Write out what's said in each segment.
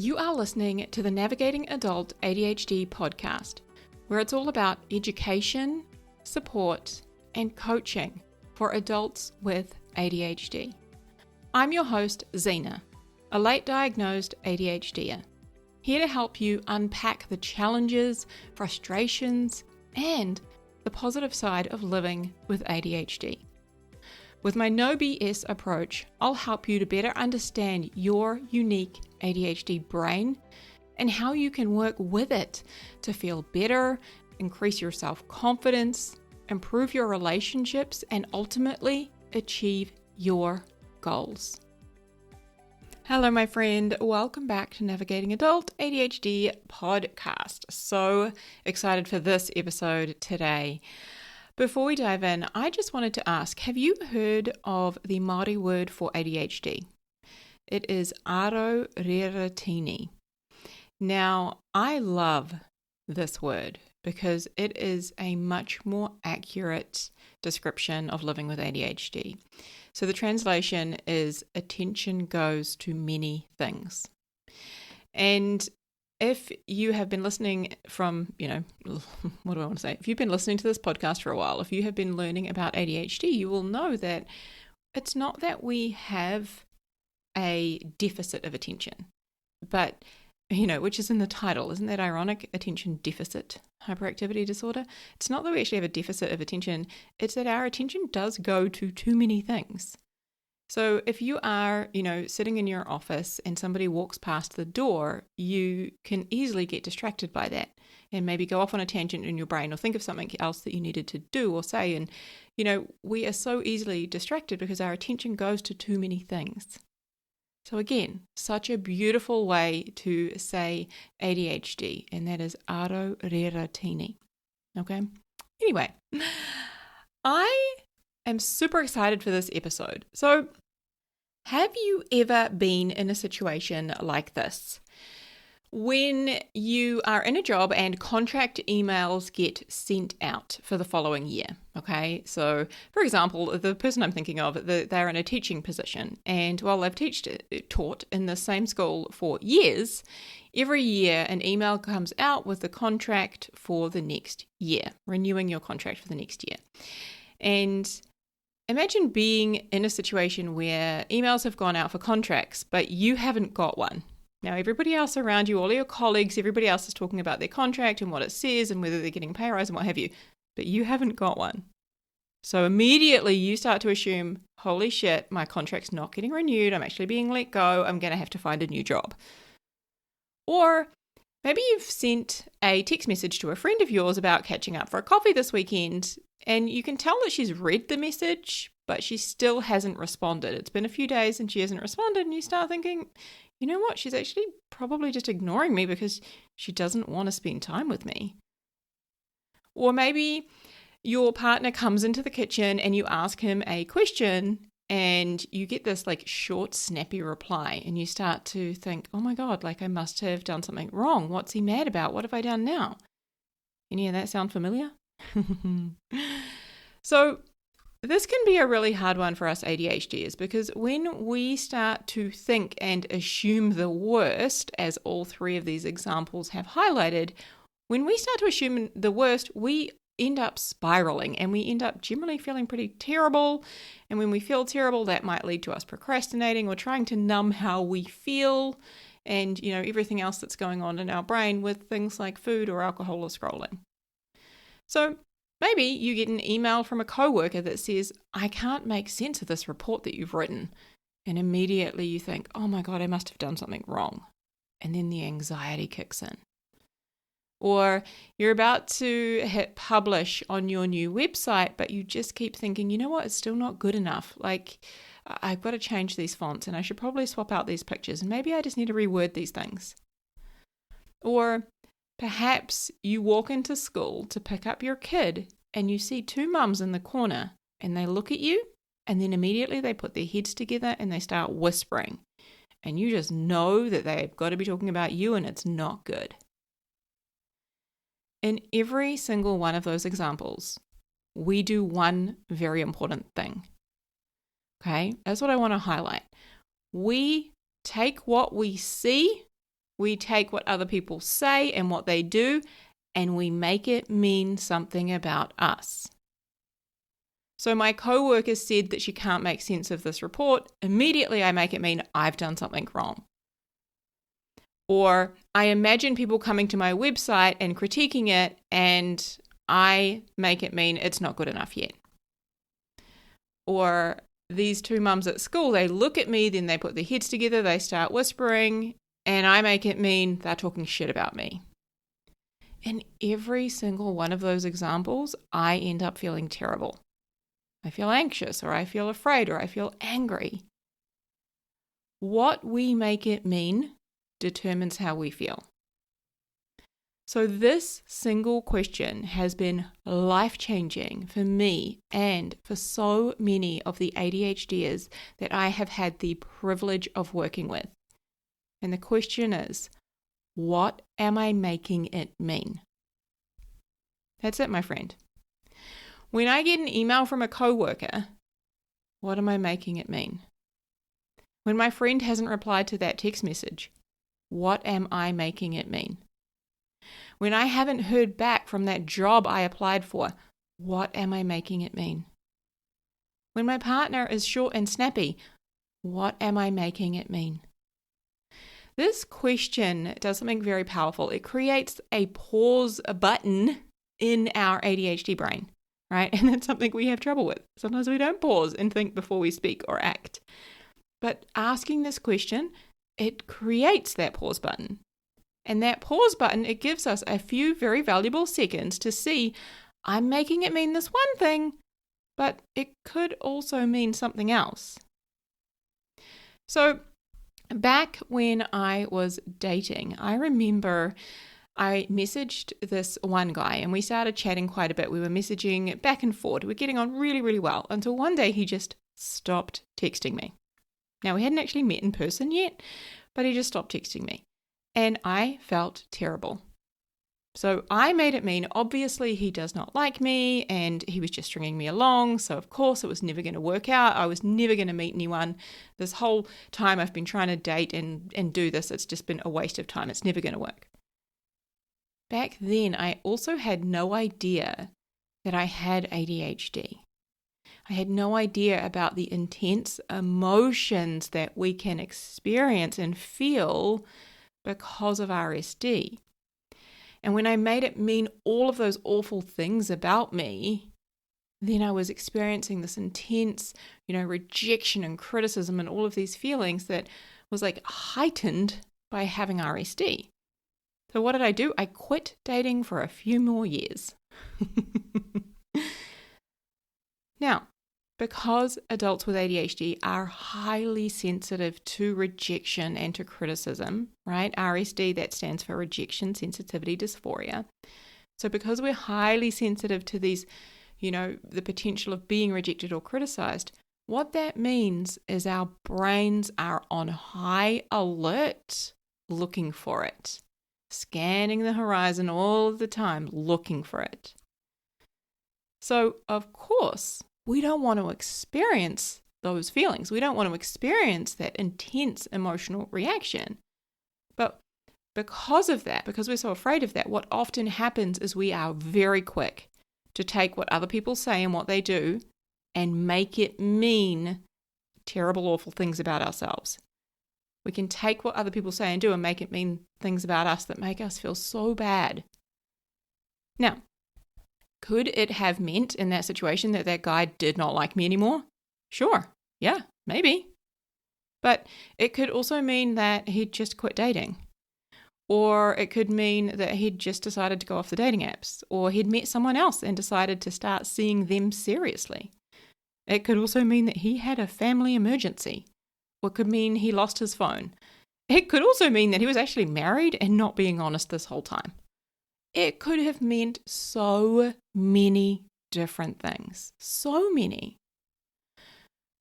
You are listening to the Navigating Adult ADHD podcast, where it's all about education, support, and coaching for adults with ADHD. I'm your host, Zena, a late diagnosed ADHDer, here to help you unpack the challenges, frustrations, and the positive side of living with ADHD. With my no BS approach, I'll help you to better understand your unique ADHD brain and how you can work with it to feel better, increase your self-confidence, improve your relationships, and ultimately achieve your goals. Hello, my friend. Welcome back to Navigating Adult ADHD podcast. So excited for this episode today. Before we dive in, I just wanted to ask, have you heard of the Māori word for ADHD? It is aro-rera-tini. Now, I love this word because it is a much more accurate description of living with ADHD. So the translation is attention goes to many things. And if you have been listening from, what do I want to say? If you've been listening to this podcast for a while, if you have been learning about ADHD, you will know that it's not that we have a deficit of attention, but, which is in the title. Isn't that ironic? Attention deficit hyperactivity disorder. It's not that we actually have a deficit of attention. It's that our attention does go to too many things. So if you are, sitting in your office and somebody walks past the door, you can easily get distracted by that and maybe go off on a tangent in your brain or think of something else that you needed to do or say. And, we are so easily distracted because our attention goes to too many things. So again, such a beautiful way to say ADHD, and that is aro-rera-tini. Okay? Anyway, I am super excited for this episode. So, have you ever been in a situation like this? When you are in a job and contract emails get sent out for the following year, okay? So, for example, the person I'm thinking of, they're in a teaching position, and while they've taught in the same school for years, every year an email comes out with the contract for the next year, renewing your contract for the next year. And imagine being in a situation where emails have gone out for contracts, but you haven't got one. Now, everybody else around you, all your colleagues, everybody else is talking about their contract and what it says and whether they're getting a pay rise and what have you, but you haven't got one. So immediately you start to assume, holy shit, my contract's not getting renewed. I'm actually being let go. I'm going to have to find a new job. Or maybe you've sent a text message to a friend of yours about catching up for a coffee this weekend, and you can tell that she's read the message, but she still hasn't responded. It's been a few days and she hasn't responded, and you start thinking, you know what, she's actually probably just ignoring me because she doesn't want to spend time with me. Or maybe your partner comes into the kitchen and you ask him a question and you get this short, snappy reply, and you start to think, oh my God, I must have done something wrong. What's he mad about? What have I done now? Any of that sound familiar? So this can be a really hard one for us ADHDers, because when we start to think and assume the worst, as all three of these examples have highlighted, when we start to assume the worst, we end up spiraling and we end up generally feeling pretty terrible. And when we feel terrible, that might lead to us procrastinating or trying to numb how we feel and, everything else that's going on in our brain with things like food or alcohol or scrolling. So maybe you get an email from a coworker that says, I can't make sense of this report that you've written. And immediately you think, oh my God, I must have done something wrong. And then the anxiety kicks in. Or you're about to hit publish on your new website, but you just keep thinking, you know what, it's still not good enough. I've got to change these fonts and I should probably swap out these pictures and maybe I just need to reword these things. Or perhaps you walk into school to pick up your kid and you see two mums in the corner and they look at you and then immediately they put their heads together and they start whispering. And you just know that they've got to be talking about you and it's not good. In every single one of those examples, we do one very important thing. Okay, that's what I want to highlight. We take what we see we take what other people say and what they do, and we make it mean something about us. So my coworker said that she can't make sense of this report. Immediately I make it mean I've done something wrong. Or I imagine people coming to my website and critiquing it, and I make it mean it's not good enough yet. Or these two mums at school, they look at me, then they put their heads together, they start whispering, and I make it mean they're talking shit about me. In every single one of those examples, I end up feeling terrible. I feel anxious, or I feel afraid, or I feel angry. What we make it mean determines how we feel. So this single question has been life-changing for me and for so many of the ADHDers that I have had the privilege of working with. And the question is, what am I making it mean? That's it, my friend. When I get an email from a coworker, what am I making it mean? When my friend hasn't replied to that text message, what am I making it mean? When I haven't heard back from that job I applied for, what am I making it mean? When my partner is short and snappy, what am I making it mean? This question does something very powerful. It creates a pause button in our ADHD brain, right? And that's something we have trouble with. Sometimes we don't pause and think before we speak or act. But asking this question, it creates that pause button. And that pause button, it gives us a few very valuable seconds to see, I'm making it mean this one thing, but it could also mean something else. So back when I was dating, I remember I messaged this one guy and we started chatting quite a bit. We were messaging back and forth. We were getting on really, really well until one day he just stopped texting me. Now, we hadn't actually met in person yet, but he just stopped texting me. And I felt terrible. So I made it mean, obviously, he does not like me and he was just stringing me along. So, of course, it was never going to work out. I was never going to meet anyone. This whole time I've been trying to date and do this, it's just been a waste of time. It's never going to work. Back then, I also had no idea that I had ADHD. I had no idea about the intense emotions that we can experience and feel because of RSD. And when I made it mean all of those awful things about me, then I was experiencing this intense, rejection and criticism and all of these feelings that was like heightened by having RSD. So what did I do? I quit dating for a few more years. Now, because adults with ADHD are highly sensitive to rejection and to criticism, right? RSD, that stands for rejection sensitivity dysphoria. So because we're highly sensitive to these, the potential of being rejected or criticized, what that means is our brains are on high alert looking for it, scanning the horizon all of the time, looking for it. So, of course, we don't want to experience those feelings. We don't want to experience that intense emotional reaction. But because of that, because we're so afraid of that, what often happens is we are very quick to take what other people say and what they do and make it mean terrible, awful things about ourselves. We can take what other people say and do and make it mean things about us that make us feel so bad. Now, could it have meant in that situation that guy did not like me anymore? Sure. Yeah, maybe. But it could also mean that he'd just quit dating. Or it could mean that he'd just decided to go off the dating apps. Or he'd met someone else and decided to start seeing them seriously. It could also mean that he had a family emergency. Or it could mean he lost his phone. It could also mean that he was actually married and not being honest this whole time. It could have meant so many different things. So many.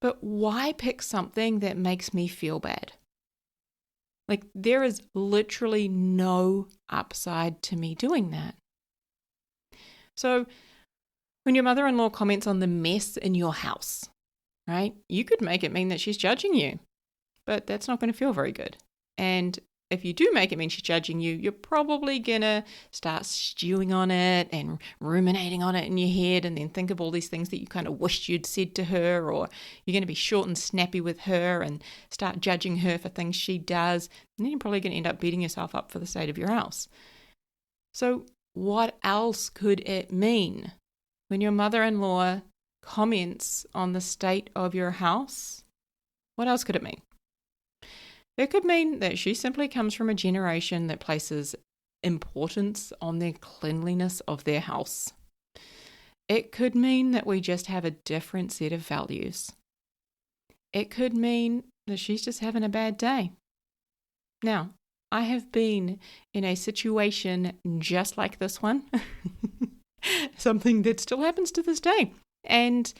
But why pick something that makes me feel bad? Like, there is literally no upside to me doing that. So, when your mother-in-law comments on the mess in your house, right, you could make it mean that she's judging you, but that's not going to feel very good. And if you do make it mean she's judging you, you're probably going to start stewing on it and ruminating on it in your head, and then think of all these things that you kind of wished you'd said to her, or you're going to be short and snappy with her and start judging her for things she does. And then you're probably going to end up beating yourself up for the state of your house. So what else could it mean when your mother-in-law comments on the state of your house? What else could it mean? It could mean that she simply comes from a generation that places importance on the cleanliness of their house. It could mean that we just have a different set of values. It could mean that she's just having a bad day. Now, I have been in a situation just like this one, something that still happens to this day. And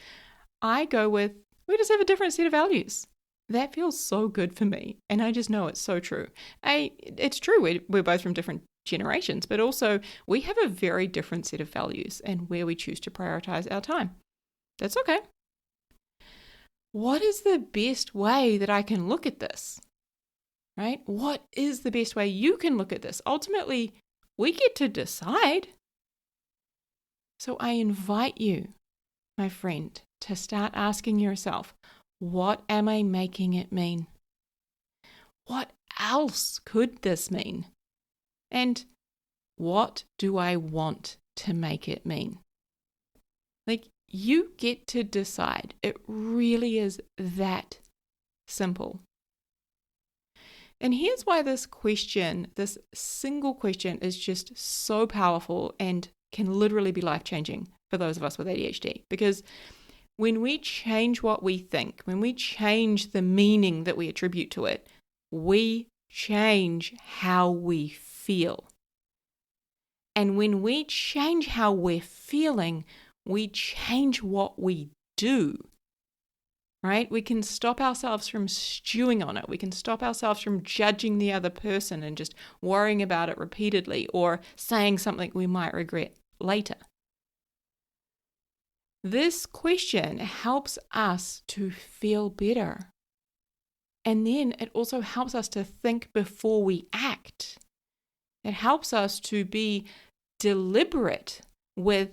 I go with, we just have a different set of values. That feels so good for me. And I just know it's so true. It's true, we're both from different generations, but also we have a very different set of values and where we choose to prioritize our time. That's okay. What is the best way that I can look at this? Right? What is the best way you can look at this? Ultimately, we get to decide. So I invite you, my friend, to start asking yourself, what am I making it mean? What else could this mean? And what do I want to make it mean? Like, you get to decide. It really is that simple. And here's why this question, this single question, is just so powerful and can literally be life-changing for those of us with ADHD. Because when we change what we think, when we change the meaning that we attribute to it, we change how we feel. And when we change how we're feeling, we change what we do. Right? We can stop ourselves from stewing on it. We can stop ourselves from judging the other person and just worrying about it repeatedly, or saying something we might regret later. This question helps us to feel better. And then it also helps us to think before we act. It helps us to be deliberate with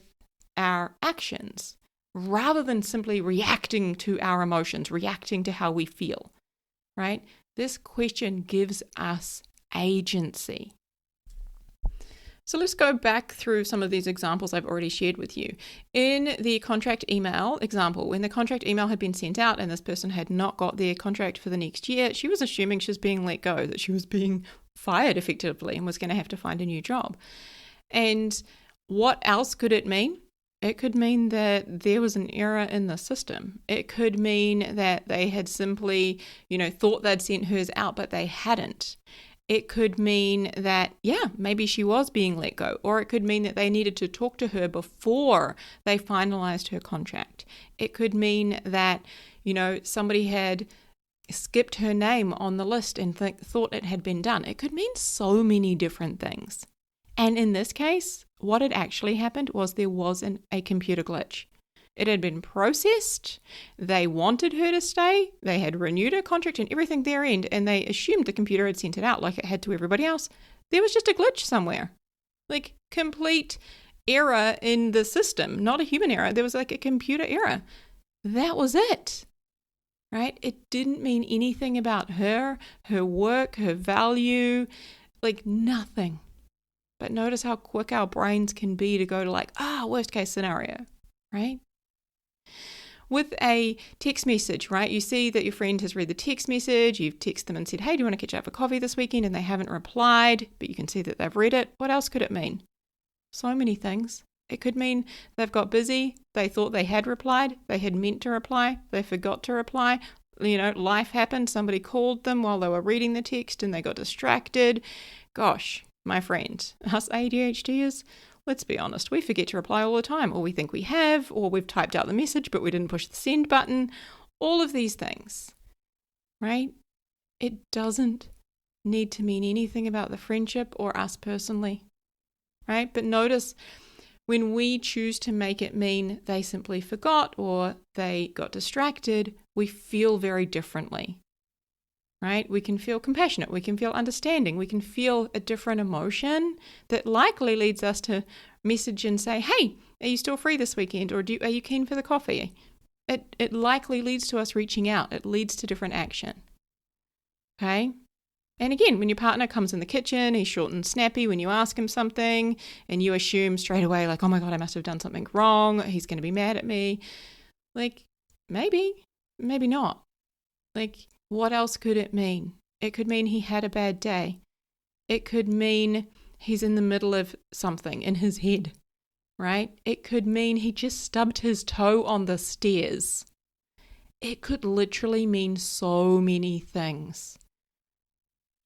our actions rather than simply reacting to our emotions, reacting to how we feel, right? This question gives us agency. So let's go back through some of these examples I've already shared with you. In the contract email example, when the contract email had been sent out and this person had not got their contract for the next year, she was assuming she was being let go, that she was being fired effectively and was going to have to find a new job. And what else could it mean? It could mean that there was an error in the system. It could mean that they had simply, thought they'd sent hers out, but they hadn't. It could mean that, maybe she was being let go, or it could mean that they needed to talk to her before they finalized her contract. It could mean that, somebody had skipped her name on the list and thought it had been done. It could mean so many different things. And in this case, what had actually happened was there was a computer glitch. It had been processed. They wanted her to stay. They had renewed her contract and everything their end, and they assumed the computer had sent it out like it had to everybody else. There was just a glitch somewhere. Like, complete error in the system, not a human error. There was like a computer error. That was it, right? It didn't mean anything about her work, her value, like nothing. But notice how quick our brains can be to go to worst case scenario, right? With a text message, right? You see that your friend has read the text message, you've texted them and said, hey, do you want to catch up for coffee this weekend? And they haven't replied, but you can see that they've read it. What else could it mean? So many things. It could mean they've got busy, they thought they had replied, they had meant to reply, they forgot to reply. Life happened, somebody called them while they were reading the text and they got distracted. Gosh, my friend, us ADHDers, let's be honest, we forget to reply all the time, or we think we have, or we've typed out the message but we didn't push the send button. All of these things, right? It doesn't need to mean anything about the friendship or us personally, right? But notice when we choose to make it mean they simply forgot or they got distracted, we feel very differently. right? We can feel compassionate. We can feel understanding. We can feel a different emotion that likely leads us to message and say, hey, are you still free this weekend? Or are you keen for the coffee? It likely leads to us reaching out. It leads to different action. Okay? And again, when your partner comes in the kitchen, he's short and snappy when you ask him something, and you assume straight away, like, oh my God, I must have done something wrong. He's going to be mad at me. Like, maybe not. Like, what else could it mean? It could mean he had a bad day. It could mean he's in the middle of something in his head, right? It could mean he just stubbed his toe on the stairs. It could literally mean so many things.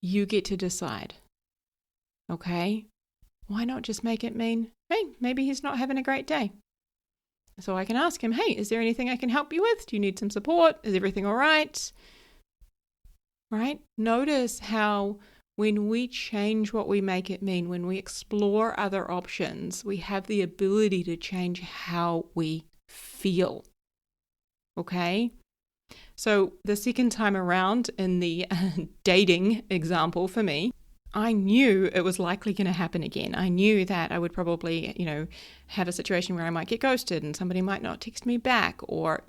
You get to decide. Okay? Why not just make it mean, hey, maybe he's not having a great day? So I can ask him, hey, is there anything I can help you with? Do you need some support? Is everything all right? Right? Notice how when we change what we make it mean, when we explore other options, we have the ability to change how we feel. Okay? So the second time around in the dating example for me, I knew it was likely going to happen again. I knew that I would probably, have a situation where I might get ghosted and somebody might not text me back, or,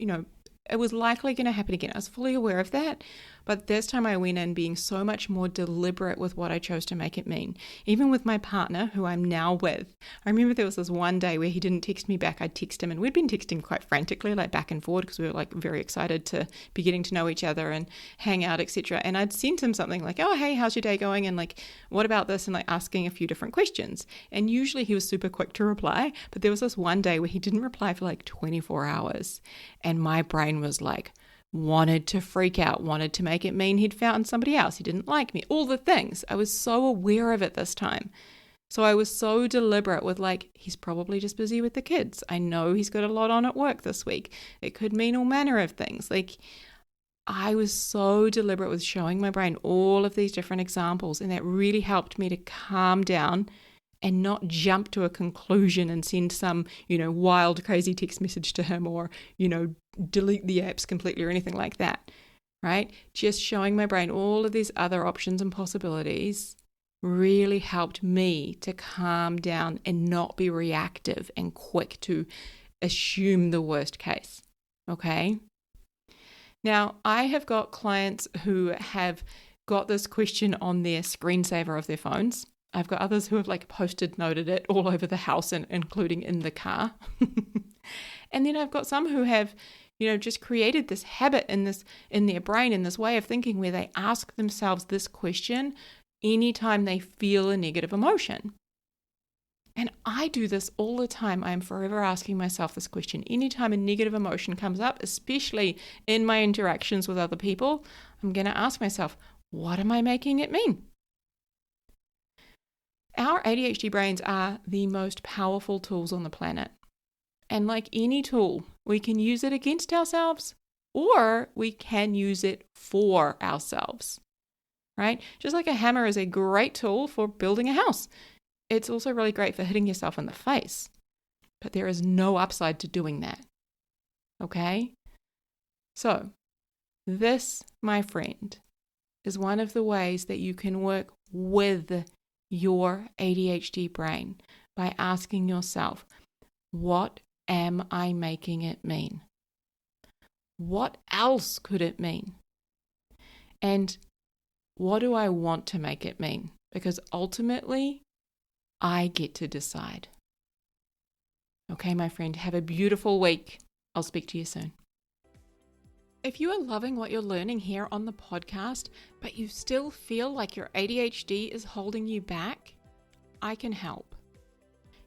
it was likely going to happen again. I was fully aware of that. But this time I went in being so much more deliberate with what I chose to make it mean. Even with my partner, who I'm now with, I remember there was this one day where he didn't text me back. I'd text him, and we'd been texting quite frantically, like back and forward, because we were like very excited to be getting to know each other and hang out, etc. And I'd sent him something like, oh, hey, how's your day going? And like, what about this? And like asking a few different questions. And usually he was super quick to reply. But there was this one day where he didn't reply for like 24 hours. And my brain was like, wanted to freak out, wanted to make it mean he'd found somebody else, he didn't like me, all the things. I was so aware of it this time. So I was so deliberate with like, he's probably just busy with the kids. I know he's got a lot on at work this week. It could mean all manner of things. Like, I was so deliberate with showing my brain all of these different examples, and that really helped me to calm down and not jump to a conclusion and send some, wild, crazy text message to him, or, delete the apps completely or anything like that, right? Just showing my brain all of these other options and possibilities really helped me to calm down and not be reactive and quick to assume the worst case, okay? Now, I have got clients who have got this question on their screensaver of their phones. I've got others who have like post-it noted it all over the house, and including in the car. And then I've got some who have, just created this habit in their brain, in this way of thinking, where they ask themselves this question anytime they feel a negative emotion. And I do this all the time. I am forever asking myself this question. Anytime a negative emotion comes up, especially in my interactions with other people, I'm going to ask myself, what am I making it mean? Our ADHD brains are the most powerful tools on the planet. And like any tool, we can use it against ourselves, or we can use it for ourselves, right? Just like a hammer is a great tool for building a house. It's also really great for hitting yourself in the face. But there is no upside to doing that, okay? So this, my friend, is one of the ways that you can work with your ADHD brain, by asking yourself, what am I making it mean? What else could it mean? And what do I want to make it mean? Because ultimately, I get to decide. Okay, my friend, have a beautiful week. I'll speak to you soon. If you are loving what you're learning here on the podcast, but you still feel like your ADHD is holding you back, I can help.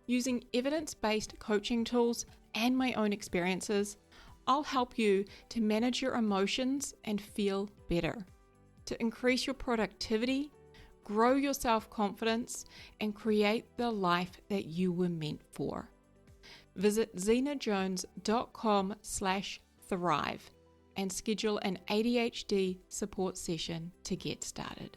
Using evidence-based coaching tools and my own experiences, I'll help you to manage your emotions and feel better, to increase your productivity, grow your self-confidence, and create the life that you were meant for. Visit zenajones.com/thrive and schedule an ADHD support session to get started.